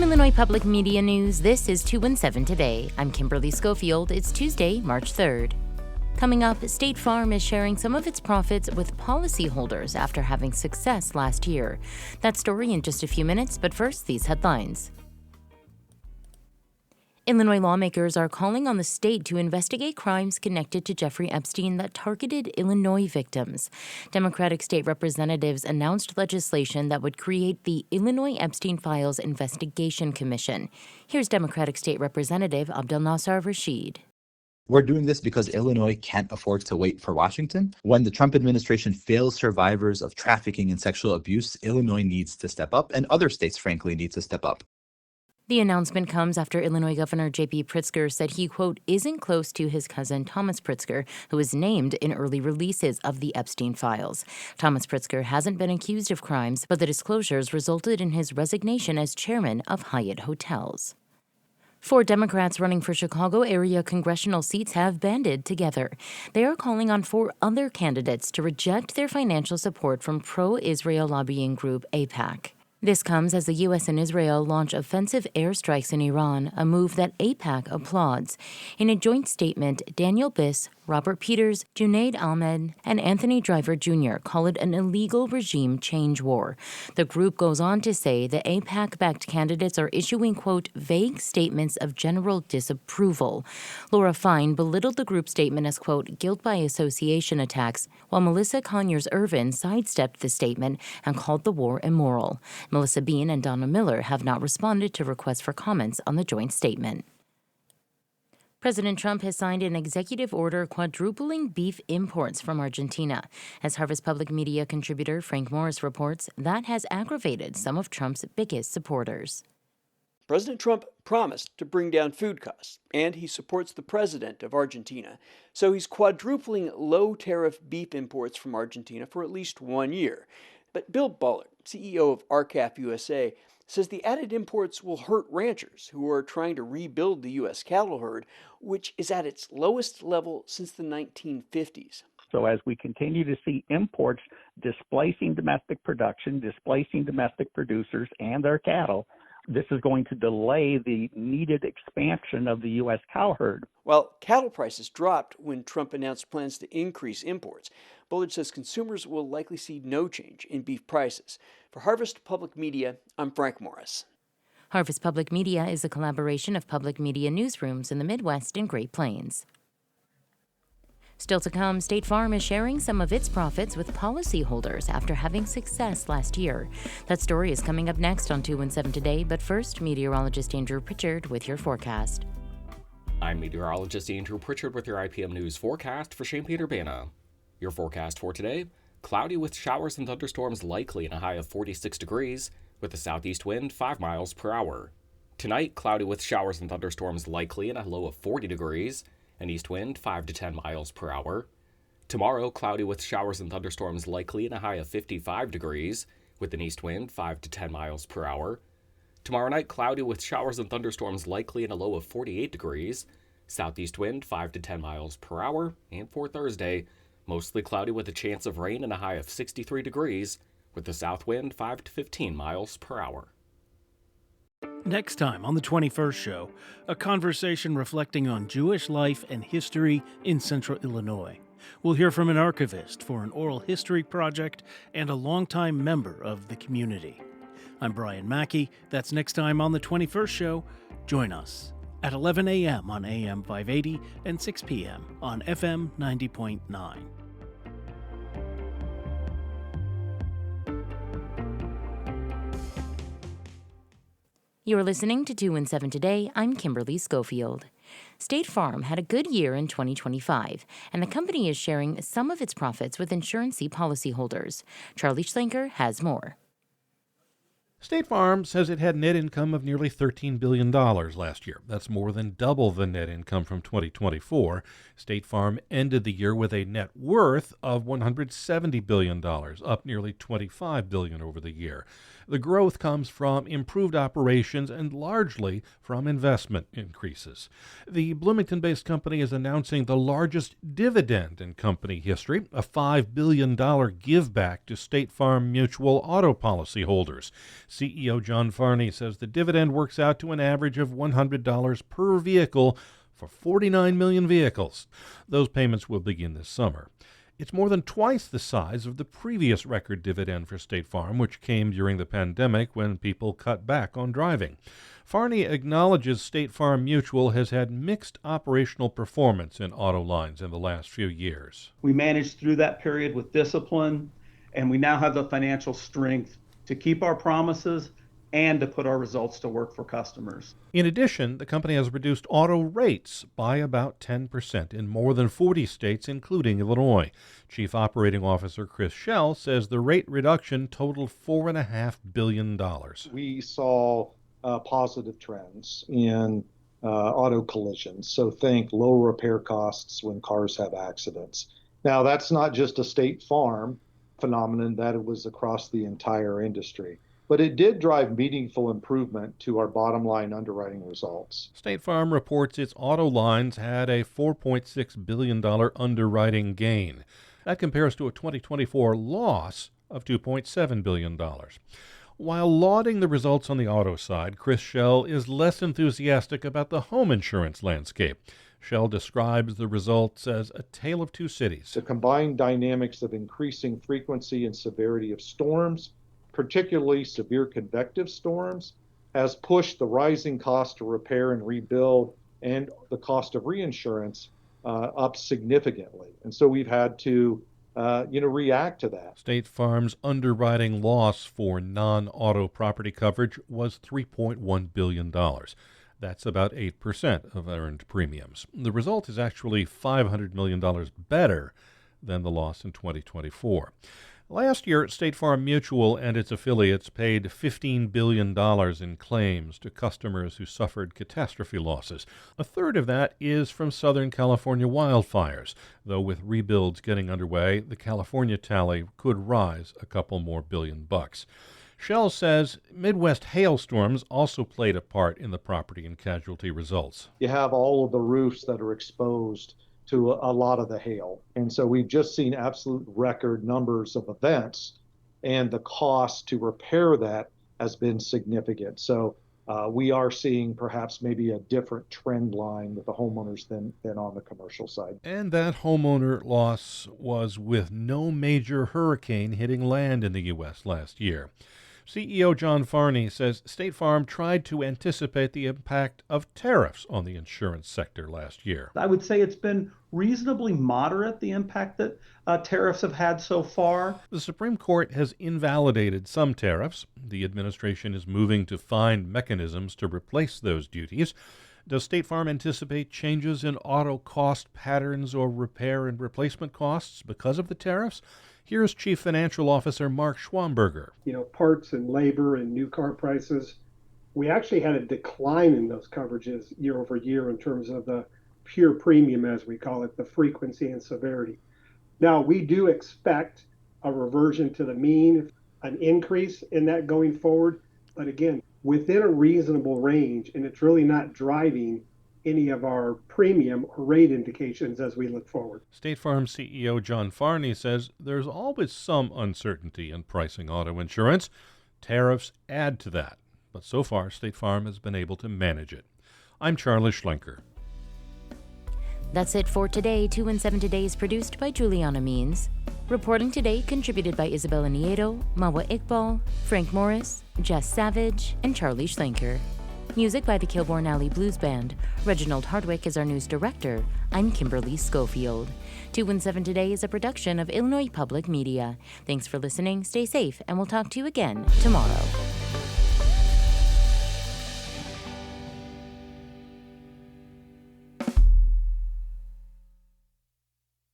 From Illinois Public Media News, this is 217 Today. I'm Kimberly Schofield. It's Tuesday, March 3rd. Coming up, State Farm is sharing some of its profits with policyholders after having success last year. That story in just a few minutes, but first, these headlines. Illinois lawmakers are calling on the state to investigate crimes connected to Jeffrey Epstein that targeted Illinois victims. Democratic state representatives announced legislation that would create the Illinois Epstein Files Investigation Commission. Here's Democratic State Representative Abdel Nasser Rashid. We're doing this because Illinois can't afford to wait for Washington. When the Trump administration fails survivors of trafficking and sexual abuse, Illinois needs to step up, and other states, frankly, need to step up. The announcement comes after Illinois Governor J.B. Pritzker said he, quote, isn't close to his cousin Thomas Pritzker, who was named in early releases of the Epstein files. Thomas Pritzker hasn't been accused of crimes, but the disclosures resulted in his resignation as chairman of Hyatt Hotels. 4 Democrats running for Chicago area congressional seats have banded together. They are calling on 4 other candidates to reject their financial support from pro-Israel lobbying group AIPAC. This comes as the U.S. and Israel launch offensive airstrikes in Iran, a move that AIPAC applauds. In a joint statement, Daniel Biss, Robert Peters, Junaid Ahmed, and Anthony Driver Jr. call it an illegal regime change war. The group goes on to say the AIPAC-backed candidates are issuing, quote, vague statements of general disapproval. Laura Fine belittled the group statement as, quote, guilt by association attacks, while Melissa Conyers-Irvin sidestepped the statement and called the war immoral. Melissa Bean and Donna Miller have not responded to requests for comments on the joint statement. President Trump has signed an executive order quadrupling beef imports from Argentina. As Harvest Public Media contributor Frank Morris reports, that has aggravated some of Trump's biggest supporters. President Trump promised to bring down food costs, and he supports the president of Argentina. So he's quadrupling low-tariff beef imports from Argentina for at least 1 year. But Bill Bullard, CEO of RCAF USA, says the added imports will hurt ranchers who are trying to rebuild the U.S. cattle herd, which is at its lowest level since the 1950s. So as we continue to see imports displacing domestic production, displacing domestic producers and their cattle, this is going to delay the needed expansion of the U.S. cow herd. While cattle prices dropped when Trump announced plans to increase imports, Bullard says consumers will likely see no change in beef prices. For Harvest Public Media, I'm Frank Morris. Harvest Public Media is a collaboration of public media newsrooms in the Midwest and Great Plains. Still to come, State Farm is sharing some of its profits with policyholders after having success last year. That story is coming up next on 217 Today, but first, meteorologist Andrew Pritchard with your forecast. I'm meteorologist Andrew Pritchard with your IPM News forecast for Champaign-Urbana. Your forecast for today, cloudy with showers and thunderstorms likely in a high of 46 degrees, with a southeast wind 5 miles per hour. Tonight, cloudy with showers and thunderstorms likely in a low of 40 degrees, an east wind 5 to 10 miles per hour. Tomorrow, cloudy with showers and thunderstorms likely in a high of 55 degrees, with an east wind 5 to 10 miles per hour. Tomorrow night, cloudy with showers and thunderstorms likely in a low of 48 degrees, southeast wind 5 to 10 miles per hour. And for Thursday, mostly cloudy with a chance of rain and a high of 63 degrees, with the south wind 5 to 15 miles per hour. Next time on the 21st Show, a conversation reflecting on Jewish life and history in Central Illinois. We'll hear from an archivist for an oral history project and a longtime member of the community. I'm Brian Mackey. That's next time on the 21st Show. Join us at 11 a.m. on AM 580 and 6 p.m. on FM 90.9. You're listening to 217 Today. I'm Kimberly Schofield. State Farm had a good year in 2025, and the company is sharing some of its profits with insurance policyholders. Charlie Schlenker has more. State Farm says it had net income of nearly $13 billion last year. That's more than double the net income from 2024. State Farm ended the year with a net worth of $170 billion, up nearly $25 billion over the year. The growth comes from improved operations and largely from investment increases. The Bloomington-based company is announcing the largest dividend in company history, a $5 billion give back to State Farm Mutual auto policyholders. CEO John Farney says the dividend works out to an average of $100 per vehicle for 49 million vehicles. Those payments will begin this summer. It's more than twice the size of the previous record dividend for State Farm, which came during the pandemic when people cut back on driving. Farney acknowledges State Farm Mutual has had mixed operational performance in auto lines in the last few years. We managed through that period with discipline, and we now have the financial strength to keep our promises and to put our results to work for customers. In addition, the company has reduced auto rates by about 10% in more than 40 states, including Illinois. Chief Operating Officer Chris Schell says the rate reduction totaled $4.5 billion. We saw positive trends in auto collisions. So think low repair costs when cars have accidents. Now, that's not just a State Farm phenomenon, that it was across the entire industry. But it did drive meaningful improvement to our bottom line underwriting results. State Farm reports its auto lines had a $4.6 billion underwriting gain. That compares to a 2024 loss of $2.7 billion. While lauding the results on the auto side, Chris Schell is less enthusiastic about the home insurance landscape. Schell describes the results as a tale of two cities. The combined dynamics of increasing frequency and severity of storms, particularly severe convective storms, has pushed the rising cost to repair and rebuild and the cost of reinsurance up significantly. And so we've had to react to that. State Farm's underwriting loss for non-auto property coverage was $3.1 billion. That's about 8% of earned premiums. The result is actually $500 million better than the loss in 2024. Last year, State Farm Mutual and its affiliates paid $15 billion in claims to customers who suffered catastrophe losses. A third of that is from Southern California wildfires, though with rebuilds getting underway, the California tally could rise a couple more $billion. Schell says Midwest hailstorms also played a part in the property and casualty results. You have all of the roofs that are exposed to a lot of the hail. And so we've just seen absolute record numbers of events, and the cost to repair that has been significant. So we are seeing perhaps maybe a different trend line with the homeowners than on the commercial side. And that homeowner loss was with no major hurricane hitting land in the U.S. last year. CEO John Farney says State Farm tried to anticipate the impact of tariffs on the insurance sector last year. I would say it's been reasonably moderate, the impact that tariffs have had so far. The Supreme Court has invalidated some tariffs. The administration is moving to find mechanisms to replace those duties. Does State Farm anticipate changes in auto cost patterns or repair and replacement costs because of the tariffs? Here's Chief Financial Officer Mark Schwamberger. Parts and labor and new car prices, we actually had a decline in those coverages year over year in terms of the pure premium, as we call it, the frequency and severity. Now, we do expect a reversion to the mean, an increase in that going forward, but again, within a reasonable range, and it's really not driving any of our premium or rate indications as we look forward. State Farm CEO John Farney says there's always some uncertainty in pricing auto insurance. Tariffs add to that, but so far State Farm has been able to manage it. I'm Charlie Schlenker. That's it for today. 2 and 7 Today is produced by Juliana Means. Reporting today contributed by Isabella Nieto, Mawa Iqbal, Frank Morris, Jess Savage, and Charlie Schlenker. Music by the Kilbourne Alley Blues Band. Reginald Hardwick is our news director. I'm Kimberly Schofield. 2 and 7 Today is a production of Illinois Public Media. Thanks for listening, stay safe, and we'll talk to you again tomorrow.